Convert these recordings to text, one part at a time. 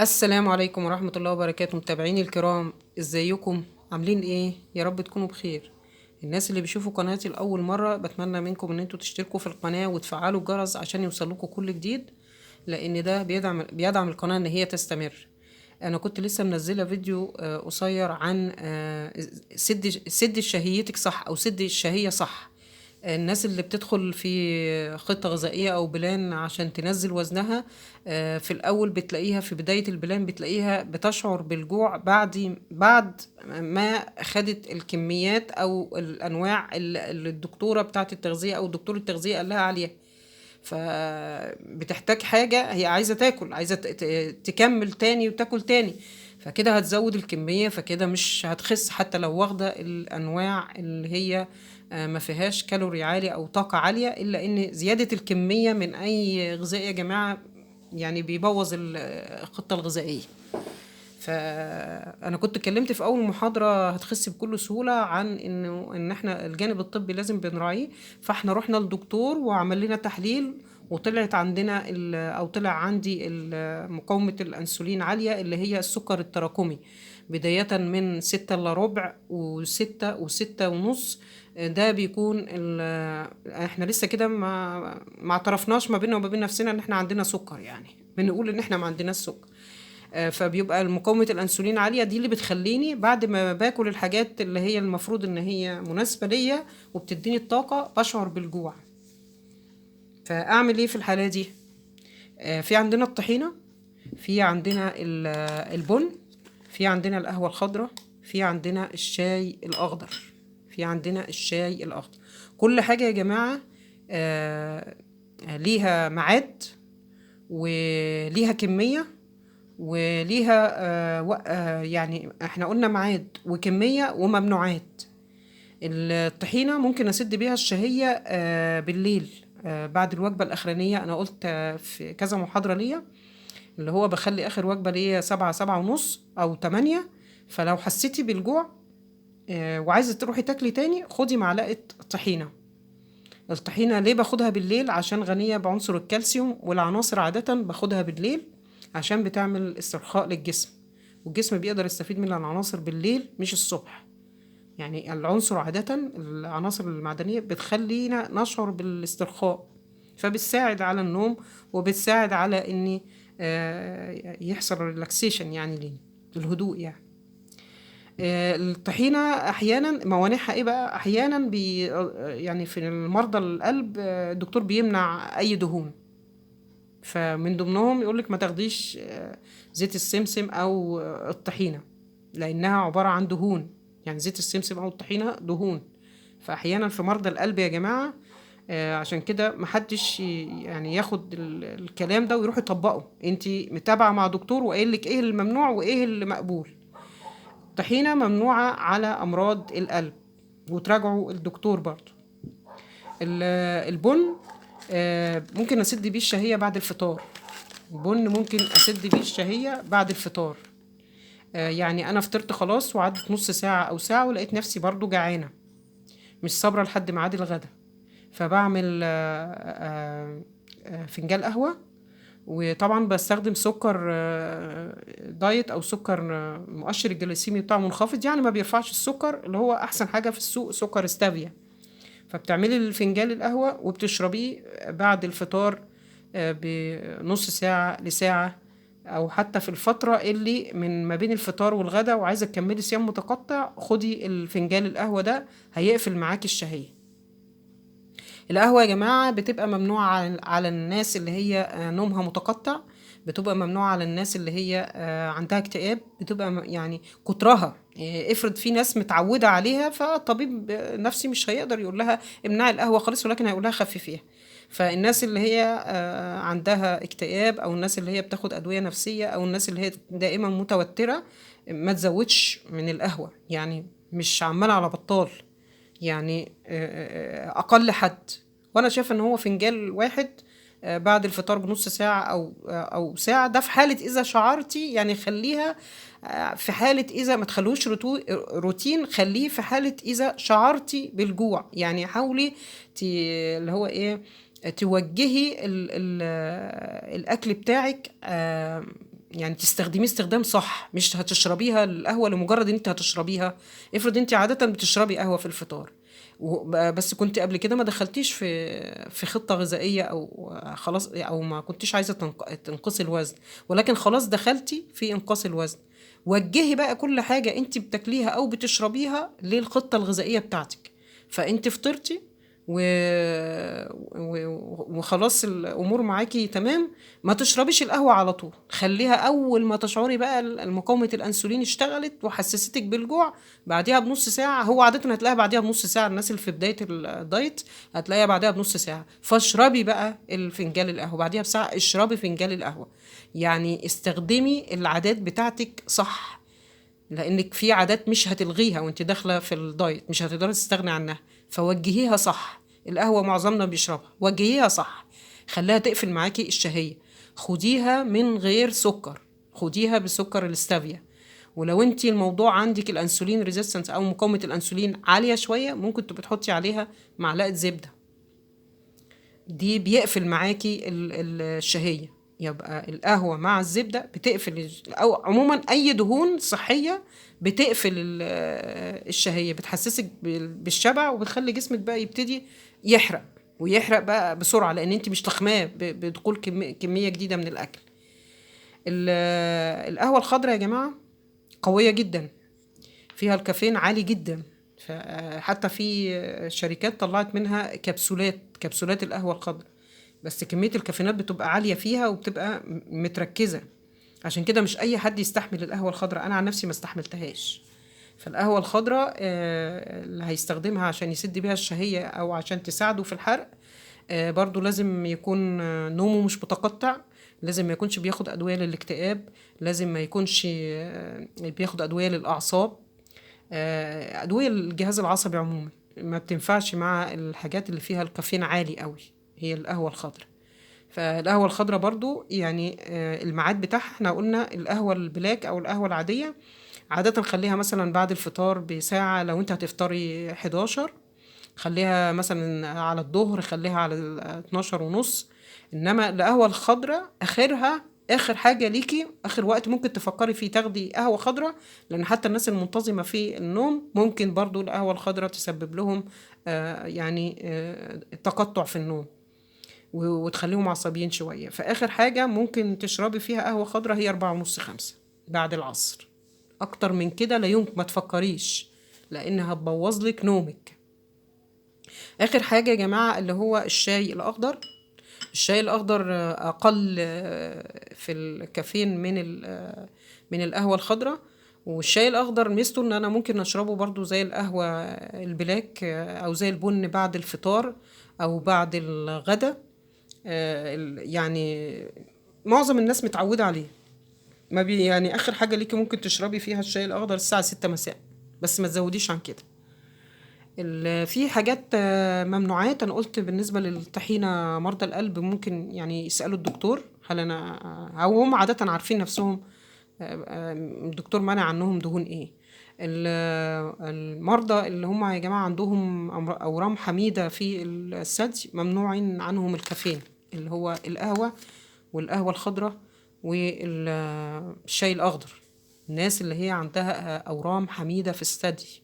السلام عليكم ورحمة الله وبركاته، متابعيني الكرام، ازيكم؟ عاملين ايه؟ يا رب تكونوا بخير. الناس اللي بيشوفوا قناتي لأول مرة بتمنى منكم ان انتوا تشتركوا في القناة وتفعلوا الجرس عشان يوصلكوا كل جديد، لان ده بيدعم القناة ان هي تستمر. انا كنت لسه منزلة فيديو قصير عن سد شهيتك صح او سد الشهية صح. الناس اللي بتدخل في خطة غذائية أو بلان عشان تنزل وزنها، في الأول بتلاقيها في بداية البلان بتلاقيها بتشعر بالجوع بعد ما خدت الكميات أو الأنواع اللي الدكتورة بتاعة التغذية أو دكتور التغذية قال لها عليها. فبتحتاج حاجة، هي عايزة تاكل، عايزة تكمل تاني وتاكل تاني. فكده هتزود الكمية، فكده مش هتخس حتى لو واخدة الأنواع اللي هي ما فيهاش كالوري عالي أو طاقة عالية، إلا إن زيادة الكمية من أي غذاء يا جماعة يعني بيبوظ الخطة الغذائية. فانا كنت اتكلمت في اول محاضره هتخس بكل سهوله عن ان احنا الجانب الطبي لازم بنراعيه. فاحنا رحنا للدكتور وعمل لنا تحليل، وطلعت عندنا او طلع عندي مقاومه الانسولين عاليه اللي هي السكر التراكمي، بدايه من 6 الا ربع و6 ونص. ده بيكون احنا لسه كده ما اعترفناش ما بيننا وما بين نفسنا ان احنا عندنا سكر، يعني بنقول ان احنا ما عندناش سكر. فبيبقى مقاومة الأنسولين عالية، دي اللي بتخليني بعد ما باكل الحاجات اللي هي المفروض إن هي مناسبة ليا وبتديني الطاقة بشعر بالجوع. فأعمل إيه في الحالة دي؟ في عندنا الطحينة، في عندنا البن، في عندنا القهوة الخضراء، في عندنا الشاي الأخضر، في عندنا الشاي الأخضر. كل حاجة يا جماعة آه، ليها ميعاد وليها كمية وليها يعني احنا قلنا ميعاد وكمية وممنوعات. الطحينة ممكن أسد بيها الشهية بالليل، بعد الوجبة الأخرانية. أنا قلت في كذا محاضرة ليا اللي هو بخلي آخر وجبة ليا 7 7 ونص أو 8. فلو حسيتي بالجوع وعايزة تروحي تاكلي تاني، خدي معلقة طحينة. الطحينة ليه باخدها بالليل؟ عشان غنية بعنصر الكالسيوم، والعناصر عادة باخدها بالليل عشان بتعمل استرخاء للجسم، والجسم بيقدر يستفيد من العناصر بالليل مش الصبح. يعني العنصر عادة، العناصر المعدنية بتخلينا نشعر بالاسترخاء، فبتساعد على النوم وبتساعد على ان يحصل ريلاكسيشن يعني لينا، الهدوء يعني. الطحينة احيانا موانعها ايه بقى؟ احيانا يعني في المرضى القلب الدكتور بيمنع اي دهون، فمن ضمنهم يقولك ما تاخديش زيت السمسم او الطحينة، لانها عبارة عن دهون. يعني زيت السمسم او الطحينة دهون، فاحيانا في مرضى القلب يا جماعة عشان كده محدش يعني ياخد الكلام ده ويروح يطبقه. انتي متابعة مع دكتور وقايل لك ايه الممنوع وايه اللي مقبول. الطحينة ممنوعة على امراض القلب، وتراجعوا الدكتور برضو. البن ممكن اسد بيه الشهية بعد الفطار. البن ممكن اسد بيه الشهية بعد الفطار. يعني انا فطرت خلاص وعدت نص ساعة او ساعة ولقيت نفسي برضو جعانة، مش صابرة لحد ميعاد الغدا، فبعمل فنجان قهوة. وطبعا بستخدم سكر دايت او سكر مؤشر الجليسيمي بتاعه منخفض، يعني ما بيرفعش السكر، اللي هو احسن حاجة في السوق سكر ستافيا. فبتعملي الفنجان القهوة وبتشربيه بعد الفطار بنص ساعة لساعة، أو حتى في الفترة اللي من ما بين الفطار والغدا وعايزة تكملي صيام متقطع، خدي الفنجان القهوة ده هيقفل معاكي الشهية. القهوة يا جماعة بتبقى ممنوعة على الناس اللي هي نومها متقطع، بتبقى ممنوعة على الناس اللي هي عندها اكتئاب، بتبقى يعني كترها. افرض في ناس متعودة عليها، فطبيب نفسي مش هيقدر يقول لها امنعي القهوة خالص، ولكن هيقول لها خففيها. فالناس اللي هي عندها اكتئاب، او الناس اللي هي بتاخد ادوية نفسية، او الناس اللي هي دائما متوترة، ما تزودش من القهوة، يعني مش عمال على بطال، يعني اقل حد. وانا شايفه ان هو فنجان واحد بعد الفطار بنص ساعه او ساعه، ده في حاله اذا شعرتي، يعني خليها في حاله اذا ما تخلوش روتين، خليه في حاله اذا شعرتي بالجوع. يعني حاولي اللي هو ايه، توجهي ال الاكل بتاعك يعني تستخدميه استخدام صح، مش هتشربيها القهوة لمجرد ان انت هتشربيها. افرض انت عادة بتشربي قهوة في الفطار بس كنت قبل كده ما دخلتيش في خطة غذائية او خلاص، او ما كنتيش عايزة تنقصي الوزن، ولكن خلاص دخلتي في انقاص الوزن، وجهي بقى كل حاجة انت بتاكليها او بتشربيها للخطة الغذائية بتاعتك. فانت فطرتي و... وخلاص الامور معاكي تمام، ما تشربيش القهوة على طول، خليها اول ما تشعري بقى مقاومة الانسولين اشتغلت وحسستك بالجوع، بعديها بنص ساعة. هو عادة هتلاقيها بعديها بنص ساعة، الناس اللي في بداية الدايت هتلاقيها بعدها بنص ساعة، فاشربي بقى الفنجان القهوة، بعديها بساعة اشربي فنجان القهوة. يعني استخدمي العادات بتاعتك صح، لانك في عادات مش هتلغيها وانت داخله في الدايت، مش هتقدري تستغني عنها، فوجهيها صح. القهوه معظمنا بيشربها، وجهيها صح، خليها تقفل معاكي الشهيه. خديها من غير سكر، خديها بسكر الاستافيا. ولو انت الموضوع عندك الانسولين ريزيستنس او مقاومه الانسولين عاليه شويه، ممكن تبقي تحطي عليها معلقه زبده، دي بيقفل معاكي الشهية. يبقى القهوة مع الزبدة بتقفل، أو عموما أي دهون صحية بتقفل الشهية، بتحسسك بالشبع، وبتخلي جسمك بقى يبتدي يحرق، ويحرق بقى بسرعة، لأن انت مش تخماه بدخول كمية جديدة من الأكل. القهوة الخضراء يا جماعة قوية جدا، فيها الكافيين عالي جدا، حتى في شركات طلعت منها كبسولات القهوة الخضراء، بس كمية الكافيينات بتبقى عالية فيها وبتبقى متركزة، عشان كده مش أي حد يستحمل القهوة الخضراء. أنا عن نفسي ما استحملتهاش. فالقهوة الخضراء اللي هيستخدمها عشان يسد بيها الشهية أو عشان تساعده في الحرق، برضو لازم يكون نومه مش متقطع، لازم ما يكونش بياخد أدوية للاكتئاب، لازم ما يكونش بياخد أدوية للأعصاب، أدوية الجهاز العصبي عموما ما بتنفعش مع الحاجات اللي فيها الكافيين عالي قوي، هي القهوة الخضراء. فالقهوة الخضراء برضو يعني الميعاد بتاعها احنا قلنا القهوة البلاك أو القهوة العادية عادة خليها مثلا بعد الفطار بساعة، لو انت هتفطري 11 خليها مثلا على الظهر، خليها على 12 ونص. انما القهوة الخضراء اخرها، اخر حاجة ليكي، اخر وقت ممكن تفكري فيه تاخدي قهوة خضراء، لان حتى الناس المنتظمة في النوم ممكن برضو القهوة الخضراء تسبب لهم يعني تقطع في النوم وتخليهم عصبيين شوية. فآخر حاجة ممكن تشربي فيها قهوة خضراء هي 4:30 5 بعد العصر، أكتر من كده لا يمكن، ما تفكريش، لأنها هتبوظ لك نومك. آخر حاجة يا جماعة اللي هو الشاي الأخضر. الشاي الأخضر أقل في الكافيين من القهوة الخضراء. والشاي الأخضر ميزته إن أنا ممكن أشربه برضو زي القهوة البلاك أو زي البن بعد الفطار أو بعد الغدا. يعني معظم الناس متعودة عليه. ما بي يعني آخر حاجة ليكي ممكن تشربي فيها الشاي الأخضر الساعة 6 مساء، بس ما تزوديش عن كده. في حاجات ممنوعات. أنا قلت بالنسبة للطحينة مرضى القلب ممكن يعني يسألوا الدكتور، هل أنا أو هم عادة عارفين نفسهم الدكتور منع عنهم دهون إيه. المرضى اللي هم يا جماعة عندهم أورام حميدة في الثدي ممنوعين عنهم الكافيين، اللي هو القهوة والقهوة الخضراء والشاي الأخضر. الناس اللي هي عندها أورام حميدة في الثدي،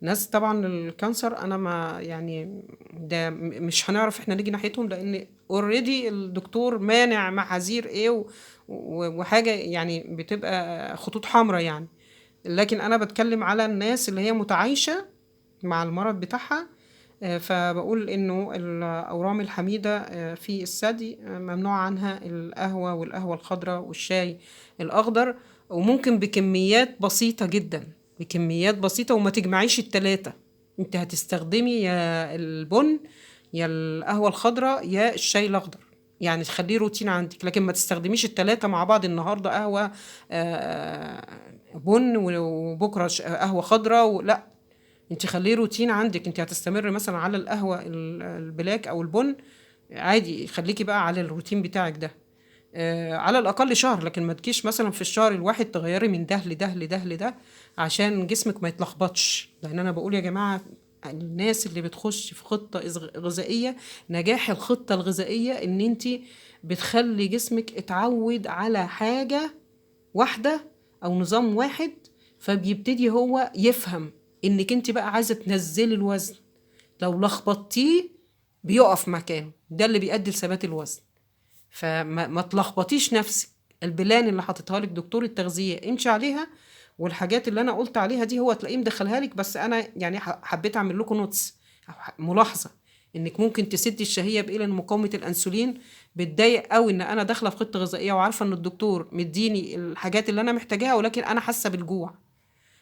ناس طبعا الكانسر أنا ما يعني ده مش هنعرف احنا نيجي ناحيتهم، لأن اوريدي الدكتور مانع محاذير ايه وحاجة يعني بتبقى خطوط حمراء يعني. لكن أنا بتكلم على الناس اللي هي متعايشة مع المرض بتاعها. فبقول إنه الأورام الحميدة في الثدي ممنوع عنها القهوة والقهوة الخضراء والشاي الأخضر، وممكن بكميات بسيطة جدا، بكميات بسيطة، وما تجمعيش التلاتة. انت هتستخدمي يا البن يا القهوة الخضراء يا الشاي الأخضر، يعني تخليه روتين عندك، لكن ما تستخدميش التلاتة مع بعض، النهاردة قهوة بن وبكرة قهوة خضراء، لا، انت خليه روتين عندك. انت هتستمر مثلا على القهوة البلاك او البن عادي، خليكي بقى على الروتين بتاعك ده على الاقل شهر، لكن ما تجيش مثلا في الشهر الواحد تغيري من ده لده لده لده عشان جسمك ما يتلخبطش. لان انا بقول يا جماعة الناس اللي بتخش في خطة غذائية، نجاح الخطة الغذائية ان انت بتخلي جسمك اتعود على حاجة واحدة أو نظام واحد، فبيبتدي هو يفهم إنك أنت بقى عايزة تنزلي الوزن. لو لخبطتيه بيقف مكانه، ده اللي بيؤدي لثبات الوزن. فما تلخبطيش نفسك. البلان اللي حاططها لك دكتور التغذية امشي عليها، والحاجات اللي انا قلت عليها دي هو تلاقيه مدخلها لك. بس انا يعني حبيت اعمل لكم نوتس أو ملاحظة انك ممكن تسدي الشهية بايه، لان مقاومة الانسولين بتضايق قوي. ان انا داخلة في خطة غذائية وعارفة ان الدكتور مديني الحاجات اللي انا محتاجاها، ولكن انا حاسة بالجوع.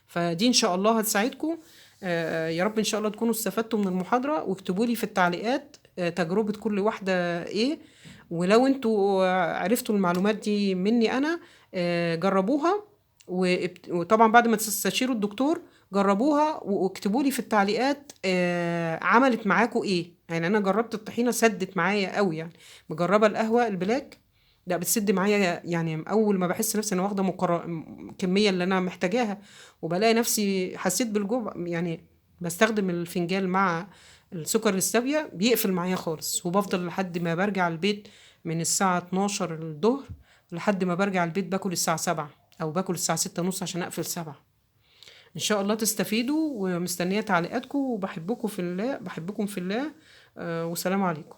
فدي ان شاء الله هتساعدكم. يا رب ان شاء الله تكونوا استفدتوا من المحاضرة، واكتبوا لي في التعليقات تجربة كل واحدة ايه. ولو انتوا عرفتوا المعلومات دي مني انا، جربوها. وطبعا بعد ما تستشيروا الدكتور جربوها، واكتبوا لي في التعليقات عملت معاكوا ايه. يعني انا جربت الطحينة سدت معايا قوي يعني. مجربة القهوة البلاك، لا بتسد معايا يعني. اول ما بحس نفسي انا واخده كميه اللي انا محتاجاها، وبلاقي نفسي حسيت بالجوع يعني، بستخدم الفنجان مع السكر الستevia بيقفل معايا خالص. وبفضل لحد ما برجع البيت من الساعه 12 الظهر لحد ما برجع البيت، باكل الساعه 7 او باكل الساعه 6 ونص عشان اقفل 7. ان شاء الله تستفيدوا، ومستنيه تعليقاتكم، وبحبكم في الله، بحبكم في الله. وسلام عليكم.